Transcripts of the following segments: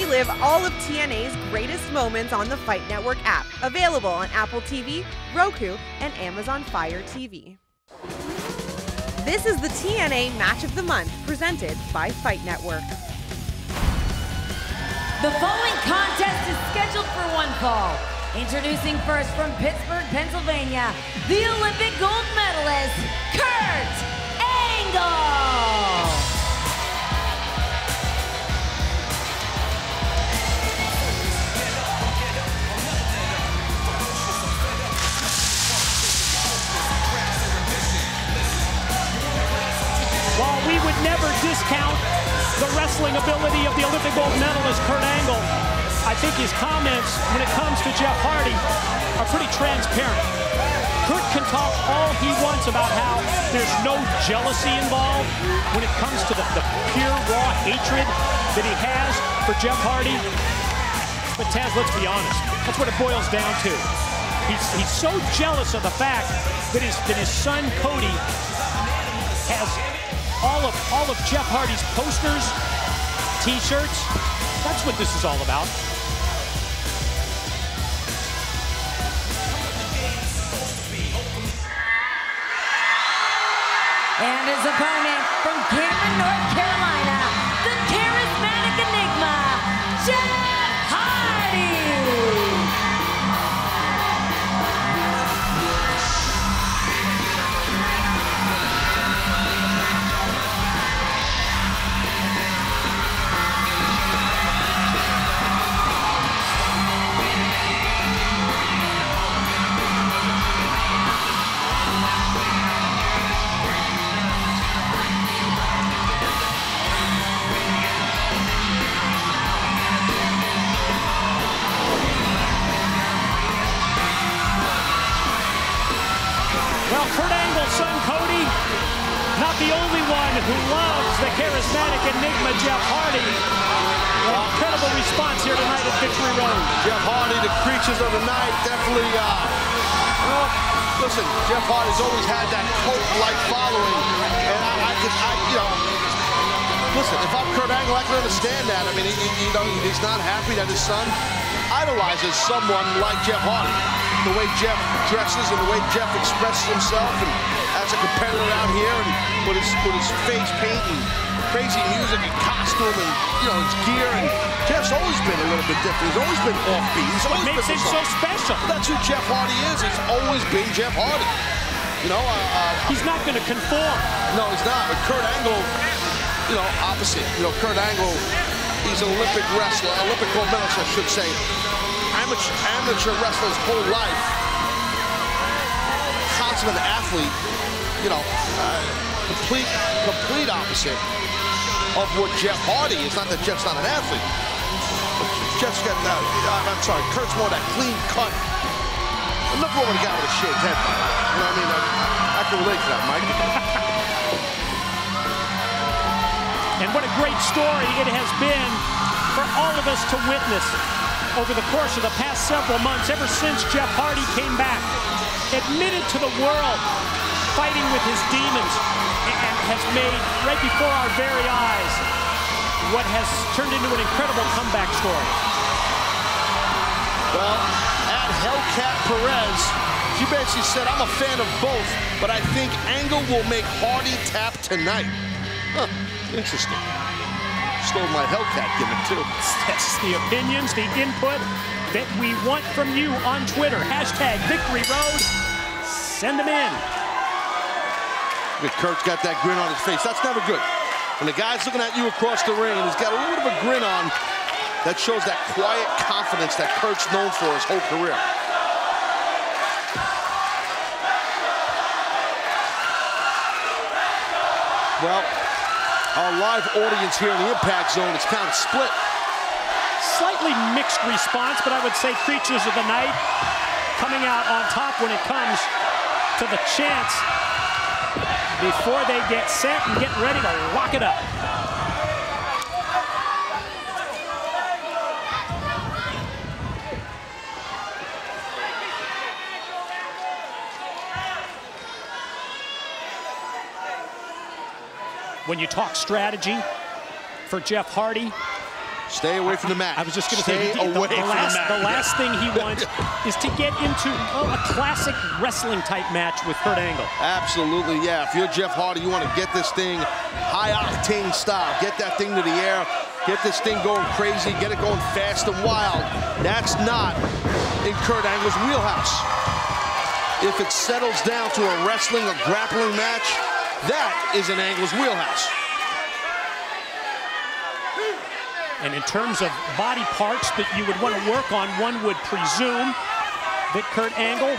Relive all of TNA's greatest moments on the Fight Network app, available on Apple TV, Roku, and Amazon Fire TV. This is the TNA Match of the Month, presented by Fight Network. The following contest is scheduled for one fall. Introducing first from Pittsburgh, Pennsylvania, the Olympic gold medalist, Kurt Angle! While we would never discount the wrestling ability of the Olympic gold medalist, Kurt Angle, I think his comments when it comes to Jeff Hardy are pretty transparent. Kurt can talk all he wants about how there's no jealousy involved when it comes to the pure, raw hatred that he has for Jeff Hardy. But Taz, let's be honest, that's what it boils down to. He's so jealous of the fact that his son Cody has all of Jeff Hardy's posters, t-shirts. That's what this is all about. And his opponent from Cameron, North Carolina, the charismatic enigma, Jeff Hardy! Well, Kurt Angle's son Cody, not the only one who loves the charismatic enigma Jeff Hardy. An incredible response here tonight at Victory Road. Jeff Hardy, the creatures of the night, definitely, listen, Jeff Hardy's always had that cult-like following, and listen, if I'm Kurt Angle, I can understand that. I mean, he's not happy that his son idolizes someone like Jeff Hardy. The way Jeff dresses and the way Jeff expresses himself, and as a competitor out here, and with his face paint and crazy music and costume and his gear, and Jeff's always been a little bit different. He's always been offbeat. He's always what makes him so special? That's who Jeff Hardy is. He's always been Jeff Hardy. He's not going to conform. No, he's not. But Kurt Angle, opposite. Kurt Angle, he's an Olympic wrestler, Olympic gold medalist, I should say. Amateur wrestler's whole life. Consummate athlete. Complete opposite of what Jeff Hardy is. Not that Jeff's not an athlete. But Jeff's got that. I'm sorry, Kurt's more that clean cut. I'm not going to guy with a shaved head, by the way. You know what I mean? I can relate to that, Mike. And what a great story it has been for all of us to witness over the course of the past several months, ever since Jeff Hardy came back, admitted to the world, fighting with his demons, and has made, right before our very eyes, what has turned into an incredible comeback story. Well, at Hellcat Perez, she basically said, I'm a fan of both, but I think Angle will make Hardy tap tonight. Huh, interesting. Stole my Hellcat gimmick, too. That's the opinions, the input that we want from you on Twitter. Hashtag Victory Road. Send them in. Kurt's got that grin on his face. That's never good. When the guy's looking at you across the ring and he's got a little bit of a grin on, that shows that quiet confidence that Kurt's known for his whole career. Well, our live audience here in the Impact Zone is kind of split. Slightly mixed response, but I would say Creatures of the Night coming out on top when it comes to the chance before they get set and get ready to lock it up. When you talk strategy for Jeff Hardy, Stay away from the mat. I was just going to say, the last thing he wants is to get into a classic wrestling type match with Kurt Angle. Absolutely, yeah. If you're Jeff Hardy, you want to get this thing high octane style. Get that thing to the air. Get this thing going crazy. Get it going fast and wild. That's not in Kurt Angle's wheelhouse. If it settles down to a wrestling or grappling match, that is in Angle's wheelhouse. And in terms of body parts that you would want to work on, one would presume that Kurt Angle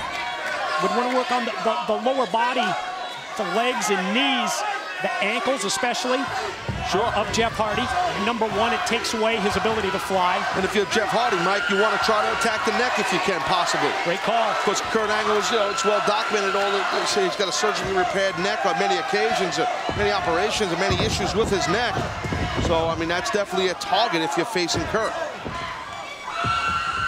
would want to work on the lower body, the legs and knees, the ankles especially, of Jeff Hardy. Number one, it takes away his ability to fly. And if you're Jeff Hardy, Mike, you want to try to attack the neck if you can, possibly. Great call. Because Kurt Angle is, it's well documented. They say he's got a surgically repaired neck on many occasions, many operations, and many issues with his neck. So, I mean, that's definitely a target if you're facing Kurt.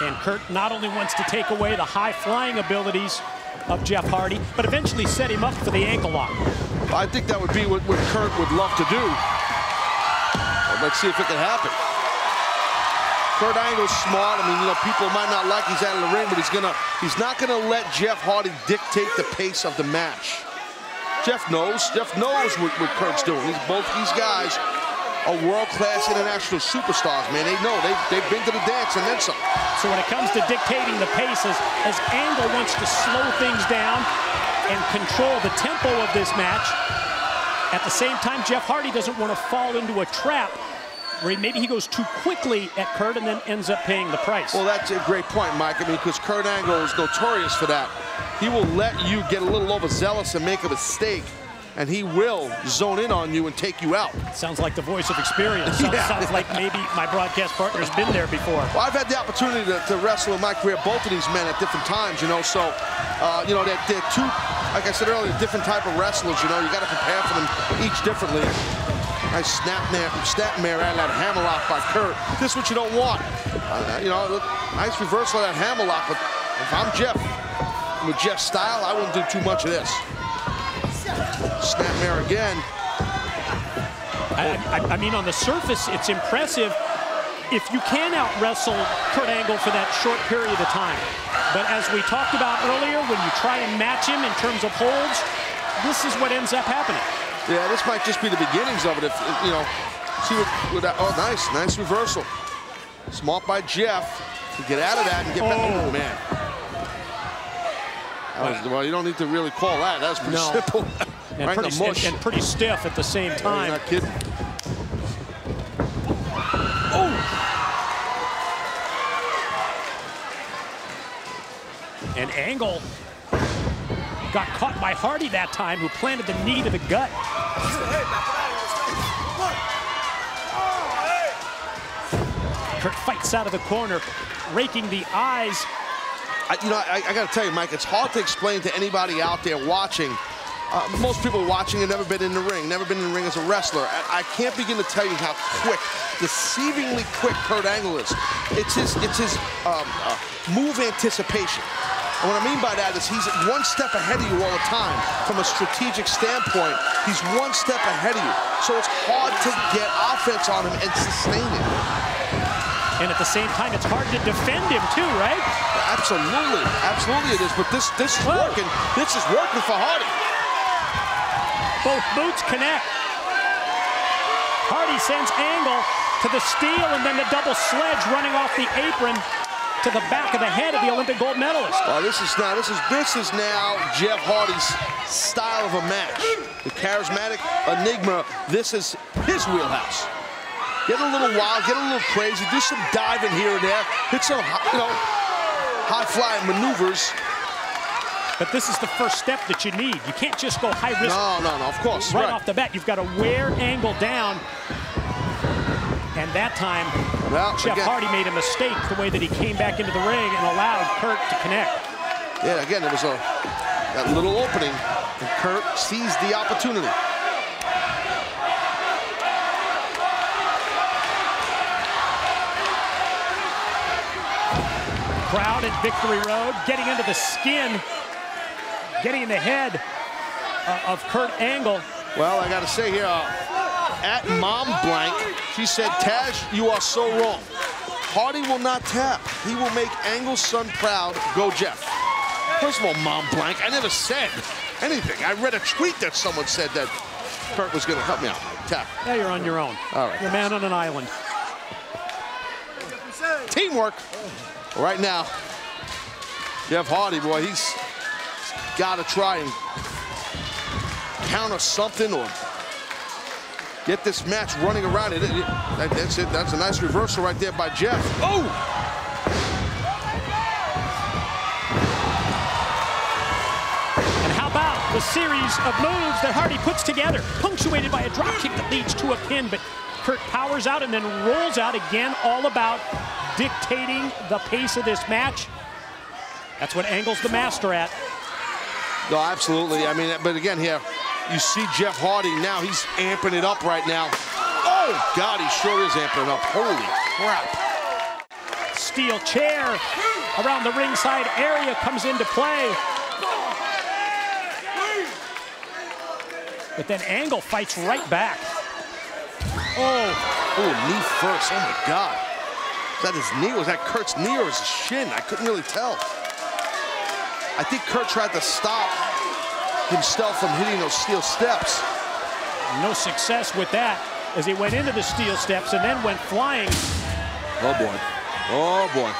And Kurt not only wants to take away the high-flying abilities of Jeff Hardy, but eventually set him up for the ankle lock. Well, I think that would be what Kurt would love to do. Well, let's see if it can happen. Kurt Angle's smart. I mean, people might not like he's out of the ring, but he's not gonna let Jeff Hardy dictate the pace of the match. Jeff knows what Kurt's doing. Both these guys are world-class international superstars, man. They know. They've been to the dance and then some. So when it comes to dictating the pace, as Angle wants to slow things down and control the tempo of this match, at the same time, Jeff Hardy doesn't want to fall into a trap where maybe he goes too quickly at Kurt and then ends up paying the price. Well, that's a great point, Mike. I mean, because Kurt Angle is notorious for that. He will let you get a little overzealous and make a mistake, and he will zone in on you and take you out. Sounds like the voice of experience. Sounds like maybe my broadcast partner's been there before. Well, I've had the opportunity to wrestle in my career both of these men at different times, so, they're two, like I said earlier, different type of wrestlers, you got to prepare for them each differently. Nice snapmare out of that hammerlock by Kurt. This is what you don't want. Nice reversal of that hammerlock, but if I'm Jeff, with Jeff's style, I wouldn't do too much of this. Snapmare again. I mean, on the surface, it's impressive if you can out-wrestle Kurt Angle for that short period of time. But as we talked about earlier, when you try and match him in terms of holds, this is what ends up happening. Yeah, this might just be the beginnings of it. If see what that. Oh, nice reversal. Smart by Jeff to get out of that and get back. Oh man. Well, you don't need to really call that. That was pretty simple. And, right pretty, in the mush. and pretty stiff at the same time. You're not kidding. Oh! And Angle got caught by Hardy that time, who planted the knee to the gut. Kurt fights out of the corner, raking the eyes. I got to tell you, Mike, it's hard to explain to anybody out there watching. Most people watching have never been in the ring, never been in the ring as a wrestler. I can't begin to tell you how quick, deceivingly quick Kurt Angle is. It's his move anticipation. And what I mean by that is he's one step ahead of you all the time. From a strategic standpoint, he's one step ahead of you. So it's hard to get offense on him and sustain it. And at the same time, it's hard to defend him too, right? Absolutely, absolutely it is. But this is working. This is working for Hardy. Both boots connect. Hardy sends Angle to the steel and then the double sledge running off the apron to the back of the head of the Olympic gold medalist. Well, this is now Jeff Hardy's style of a match. The charismatic enigma. This is his wheelhouse. Get a little wild, get a little crazy, do some diving here and there, hit some, high-flying maneuvers. But this is the first step that you need. You can't just go high risk. No, of course. Right off the bat, you've got to wear Angle down. And that time, Jeff Hardy made a mistake the way that he came back into the ring and allowed Kurt to connect. Yeah, again, it was that little opening, and Kurt seized the opportunity. Crowd at Victory Road, getting into the skin, getting in the head of Kurt Angle. Well, I got to say here, At Mom Blank, she said, Taz, you are so wrong. Hardy will not tap. He will make Angle's son proud. Go, Jeff. First of all, Mom Blank, I never said anything. I read a tweet that someone said that Kurt was going to help me out. Tap. Yeah, you're on your own. All right. You're a man on an island. Teamwork. Right now, Jeff Hardy, boy, he's got to try and counter something or get this match running around. That's it. That's a nice reversal right there by Jeff. Oh! And how about the series of moves that Hardy puts together, punctuated by a drop kick that leads to a pin, but Kurt powers out and then rolls out again, all about dictating the pace of this match. That's what Angle's the master at. No, absolutely. I mean, but again here, you see Jeff Hardy now. He's amping it up right now. Oh, God, he sure is amping it up. Holy crap. Steel chair around the ringside area comes into play. But then Angle fights right back. Oh, knee first. Oh, my God. Was that his knee? Was that Kurt's knee or his shin? I couldn't really tell. I think Kurt tried to stop himself from hitting those steel steps. No success with that as he went into the steel steps and then went flying. Oh, boy. Oh, boy.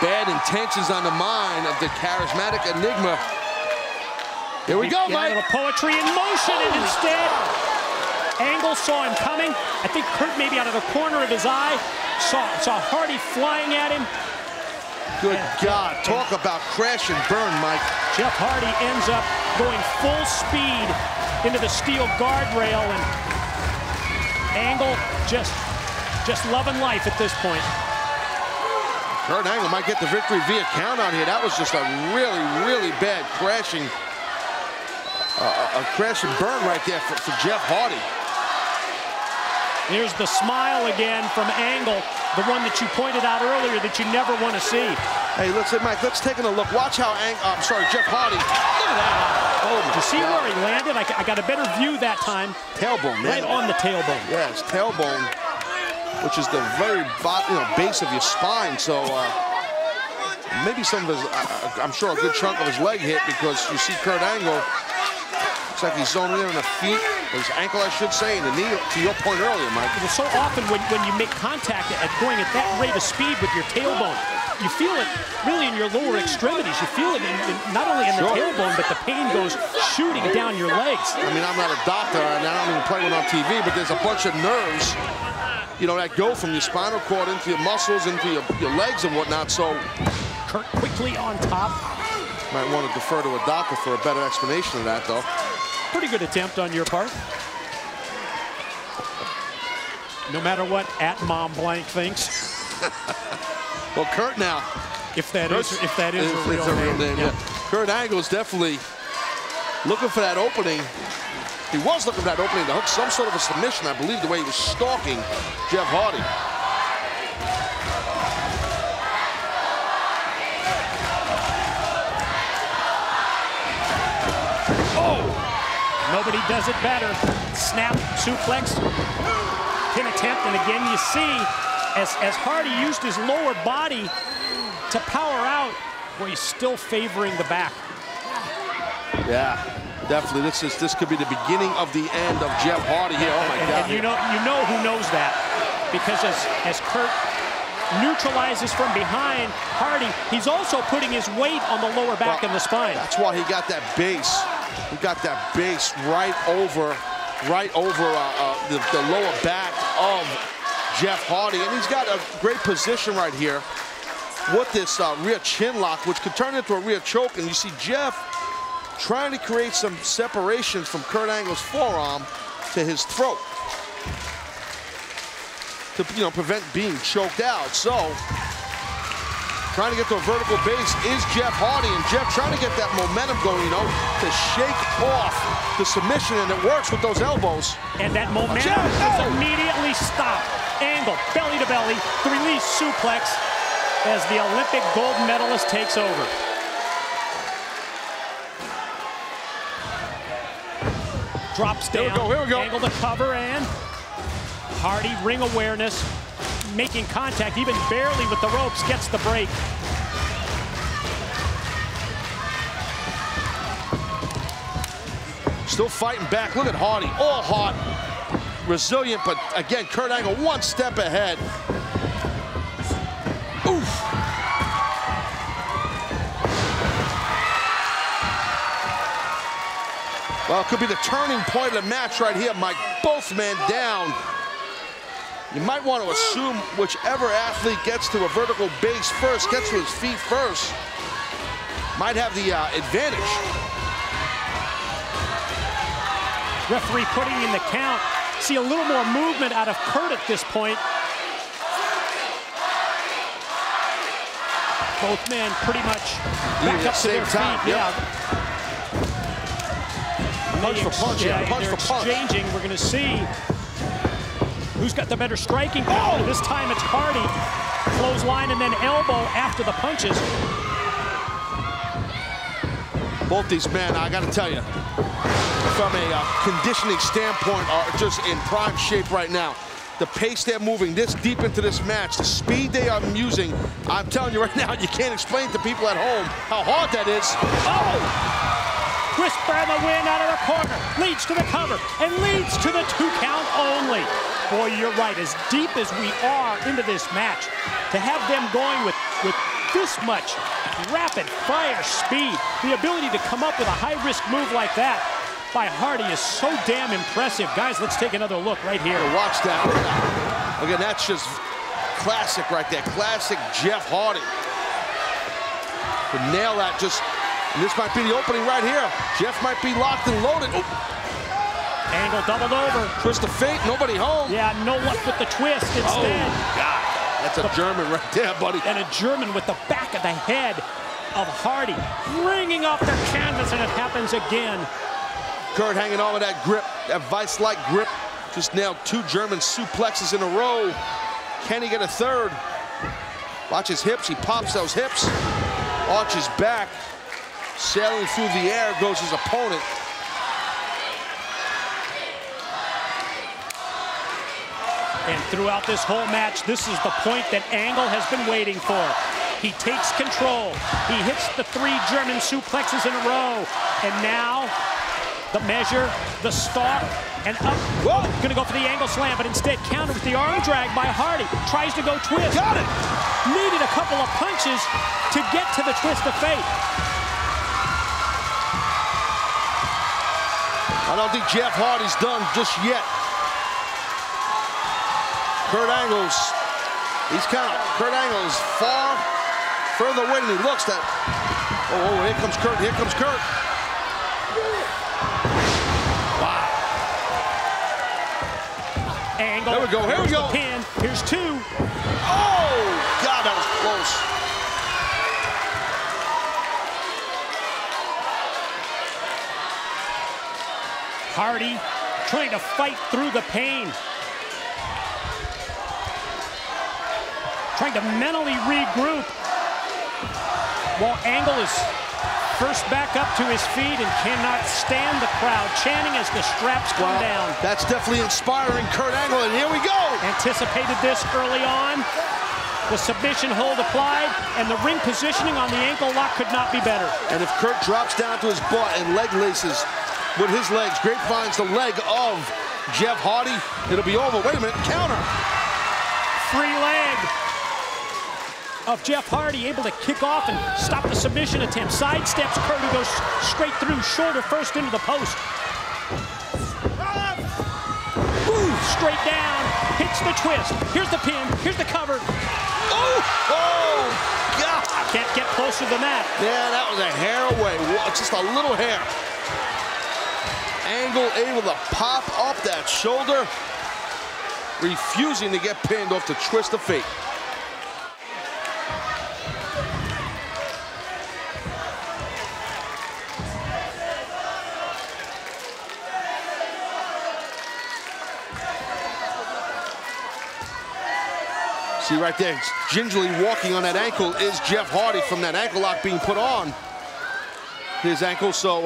Bad intentions on the mind of the charismatic Enigma. Here we go, Mike. A little poetry in motion, and instead, Angle saw him coming. I think Kurt maybe out of the corner of his eye saw Hardy flying at him. Good God, talk about crash and burn, Mike. Jeff Hardy ends up going full speed into the steel guardrail, and Angle just loving life at this point. Kurt Angle might get the victory via count on here. That was just a really, really bad crashing, a crash and burn right there for Jeff Hardy. Here's the smile again from Angle, the one that you pointed out earlier that you never want to see. Hey, Mike, let's take a look. Watch how Jeff Hardy. Look at that. Oh, my You see God. where he landed? I got a better view that time. Tailbone, man. Right on the tailbone. Yes, tailbone, which is the very base of your spine. So maybe some of his, I'm sure a good chunk of his leg hit, because you see Kurt Angle. Looks like he's zoning in on the feet, his ankle, I should say, and the knee, to your point earlier, Mike. So often when you make contact at going at that rate of speed with your tailbone, you feel it really in your lower extremities. You feel it not only in the tailbone, but the pain goes shooting down your legs. I mean, I'm not a doctor, and I don't even play one on TV, but there's a bunch of nerves, you know, that go from your spinal cord into your muscles, into your legs and whatnot. So Kurt quickly on top. might want to defer to a doctor for a better explanation of that, though. Pretty good attempt on your part. No matter what Mom Blank thinks. Well, Kurt now. If that is a real name. Yeah. Kurt Angle is definitely looking for that opening. He was looking for that opening to hook some sort of a submission, I believe, the way he was stalking Jeff Hardy. Nobody does it better. Snap, suplex, pin attempt, and again you see as Hardy used his lower body to power out, boy, he's still favoring the back. Yeah, definitely. This could be the beginning of the end of Jeff Hardy here. Oh my God! And you know who knows that, because as Kurt neutralizes from behind Hardy, he's also putting his weight on the lower back and the spine. That's why he got that base. He got that base right over the lower back of Jeff Hardy, and he's got a great position right here with this rear chin lock, which could turn into a rear choke. And you see Jeff trying to create some separations from Kurt Angle's forearm to his throat to, you know, prevent being choked out. So trying to get to a vertical base is Jeff Hardy, and Jeff trying to get that momentum going, you know, to shake off the submission, and it works with those elbows. And that momentum is immediately stopped. Angle, belly to belly, the release suplex as the Olympic gold medalist takes over. Drops down. Here we go. Angle to cover, and Hardy, ring awareness, making contact, even barely with the ropes, gets the break. Still fighting back. Look at Hardy, all heart. Resilient, but again, Kurt Angle one step ahead. Oof. Well, it could be the turning point of the match right here, Mike. Both men down. You might want to assume whichever athlete gets to a vertical base first, gets to his feet first, might have the advantage. Referee putting in the count. See a little more movement out of Kurt at this point. Both men pretty much back up to their feet. Yep. Yeah. Punch for punch, yeah. Punch for punch. Exchanging. We're going to see who's got the better striking power. This time it's Hardy. Clothesline and then elbow after the punches. Both these men, I got to tell you, from a conditioning standpoint, are just in prime shape right now. The pace they're moving this deep into this match, the speed they are using, I'm telling you right now, you can't explain to people at home how hard that is. Oh! Whisper the win out of the corner, leads to the cover, and leads to the 2 count only. Boy, you're right, as deep as we are into this match, to have them going with this much rapid fire speed, the ability to come up with a high-risk move like that by Hardy is so damn impressive. Guys, let's take another look right here. Watch that. Again, that's just classic right there. Classic Jeff Hardy. To nail that just, and this might be the opening right here. Jeff might be locked and loaded. Oh. Angle doubled over. Twist of fate, nobody home. Yeah, no luck with the twist instead. Oh, God. That's a German right there, buddy. And a German with the back of the head of Hardy, ringing off their canvas, and it happens again. Kurt hanging on with that grip, that vice-like grip. Just nailed 2 German suplexes in a row. Can he get a third? Watch his hips, he pops those hips. Arches back. Sailing through the air goes his opponent. And throughout this whole match, this is the point that Angle has been waiting for. He takes control. He hits the 3 German suplexes in a row. And now, the measure, the stalk, and up. Whoa! Gonna go for the angle slam, but instead countered with the arm drag by Hardy. Tries to go twist. Got it! Needed a couple of punches to get to the twist of fate. I don't think Jeff Hardy's done just yet. Kurt Angle is far further away than he looks. Oh, here comes Kurt, here comes Kurt. Wow. Angle. Here we go, here we go. Pin. Here's 2. Oh, God, that was close. Hardy trying to fight through the pain. Trying to mentally regroup. While Angle is first back up to his feet and cannot stand the crowd chanting as the straps come down. That's definitely inspiring Kurt Angle, and here we go. Anticipated this early on. The submission hold applied, and the ring positioning on the ankle lock could not be better. And if Kurt drops down to his butt and leg laces with his legs, finds the leg of Jeff Hardy, it'll be over. Wait a minute, counter. Free leg of Jeff Hardy, able to kick off and stop the submission attempt. Sidesteps Kurt, who goes straight through, shoulder first into the post. Ooh, straight down, hits the twist. Here's the pin, here's the cover. Oh, God. Can't get closer than that. Yeah, that was a hair away, just a little hair. Angle able to pop up that shoulder, refusing to get pinned off the twist of fate. See right there, gingerly walking on that ankle is Jeff Hardy from that ankle lock being put on his ankle. So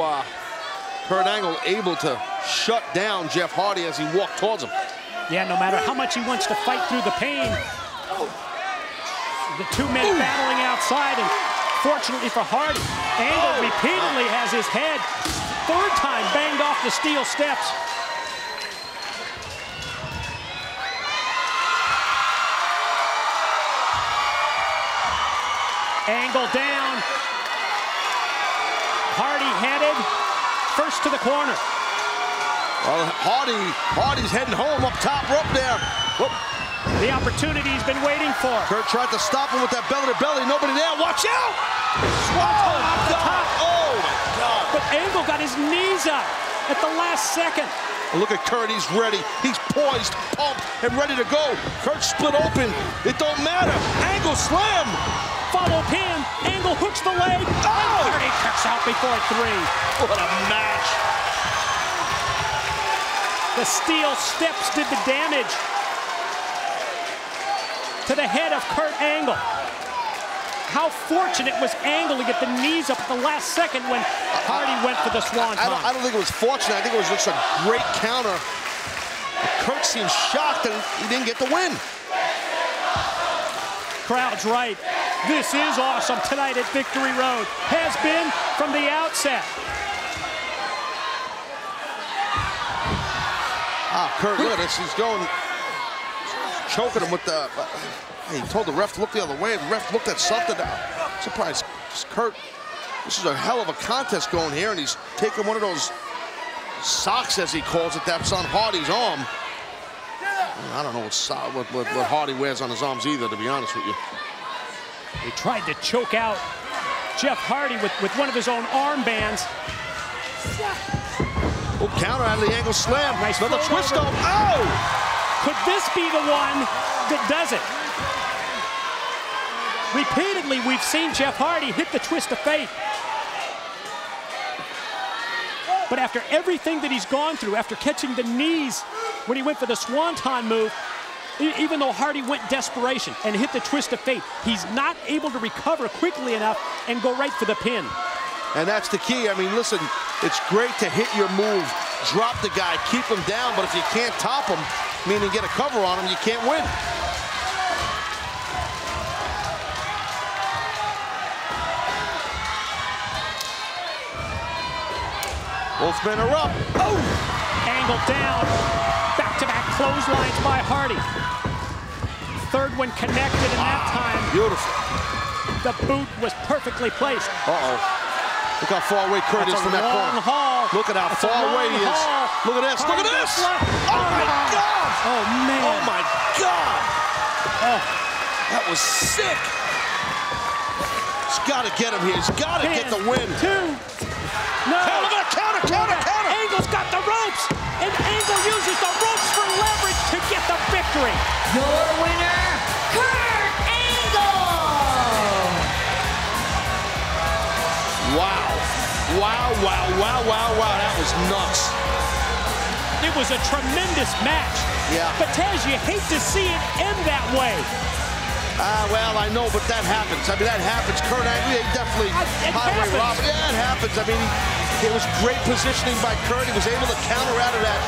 Kurt Angle able to shut down Jeff Hardy as he walked towards him. Yeah, no matter how much he wants to fight through the pain, the two men battling outside, and fortunately for Hardy, Angle repeatedly has his head, third time banged off the steel steps. Angle down. Hardy headed first to the corner. Well, Hardy's heading home up top rope there. Whoop. The opportunity he's been waiting for. Kurt tried to stop him with that belly-to-belly. Nobody there. Watch out! Swanton off the top. Oh, my God. But Angle got his knees up at the last second. Look at Kurt. He's ready. He's poised, pumped, and ready to go. Kurt split open. It don't matter. Angle slam. Follow pin. Angle hooks the leg. Oh! Hardy kicks out before 3. What a match. The steel steps did the damage to the head of Kurt Angle. How fortunate was Angle to get the knees up at the last second when Hardy went for the swanton. I don't think it was fortunate. I think it was just a great counter. Kurt seemed shocked that he didn't get the win. Crowd's right. This is awesome tonight at Victory Road. Has been from the outset. Kurt, look at this. He's going, choking him with the. He told the ref to look the other way. The ref looked at something. I'm surprised, Kurt. This is a hell of a contest going here, and he's taking one of those socks, as he calls it, that's on Hardy's arm. I don't know what Hardy wears on his arms either, to be honest with you. He tried to choke out Jeff Hardy with one of his own armbands. Oh, counter out of the Angle slam. Nice another twist off. Oh! Could this be the one that does it? Repeatedly, we've seen Jeff Hardy hit the twist of fate. But after everything that he's gone through, after catching the knees when he went for the swanton move, even though Hardy went desperation and hit the twist of fate, he's not able to recover quickly enough and go right for the pin. And that's the key. I mean, listen, it's great to hit your move, drop the guy, keep him down, but if you can't top him, meaning get a cover on him, you can't win. Wolfmen are up. Oh! Angle down. Back-to-back clotheslines by Hardy. Third one connected, and that time, beautiful. The boot was perfectly placed. Uh-oh. Look how far away Kurt is from that corner. Haul. Look at how far away he is. Look at this. Look at this. Oh, my God. Oh, man. Oh, my God. Oh, that was sick. He's got to get him here. He's got to get the win. 2. No. Look at that counter. Angle's got the ropes, and Angle uses the ropes for leverage to get the victory. Your winner, Kurt Angle! Wow. That was nuts. It was a tremendous match. Yeah. But Taz, you hate to see it end that way. Well, I know, but that happens. I mean, that happens. Kurt Angle, he definitely highway robbery. Yeah, it happens. I mean, it was great positioning by Kurt. He was able to counter out of that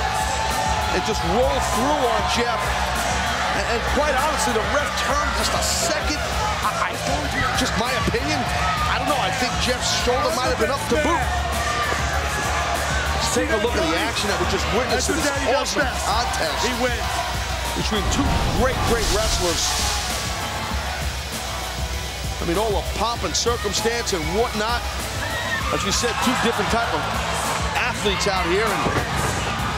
and just roll through on Jeff. And quite honestly, the ref turned just a second. Just my opinion, I don't know. I think Jeff's shoulder might have been up to boot. Let's take a look at the action that we just witnessed in this awesome contest. He wins. Between two great wrestlers. I mean, all the pomp and circumstance and whatnot. As we said, two different type of athletes out here. And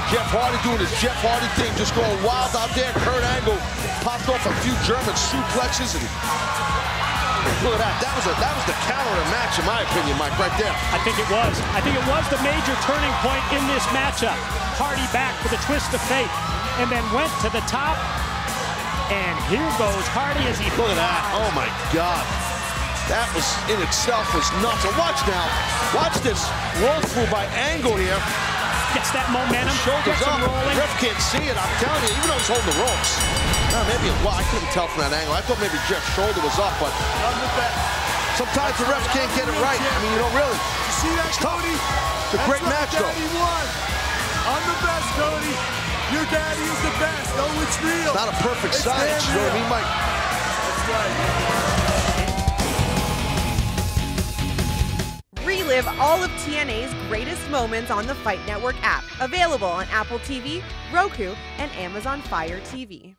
Jeff Hardy doing his Jeff Hardy thing, just going wild out there. Kurt Angle popped off a few German suplexes, and look at that. That was the counter of the match, in my opinion, Mike, right there. I think it was. I think it was the major turning point in this matchup. Hardy back with a twist of fate, and then went to the top. And here goes Hardy as he... Look at that. Oh, my God. That was, in itself, was nuts. And watch now. Watch this roll through by Angle here. Gets that momentum. Shoulders up. Rolling. Ref can't see it. I'm telling you, even though he's holding the ropes. Maybe it was. I couldn't tell from that angle. I thought maybe Jeff's shoulder was up, but sometimes the refs can't get it right. I mean, you know, really. You see that, Cody? It's a great match, though. I'm the best, Cody. Your daddy is the best. Oh, it's real. It's not a perfect science, you know what I mean, Mike? That's right. Relive all of TNA's greatest moments on the Fight Network app. Available on Apple TV, Roku, and Amazon Fire TV.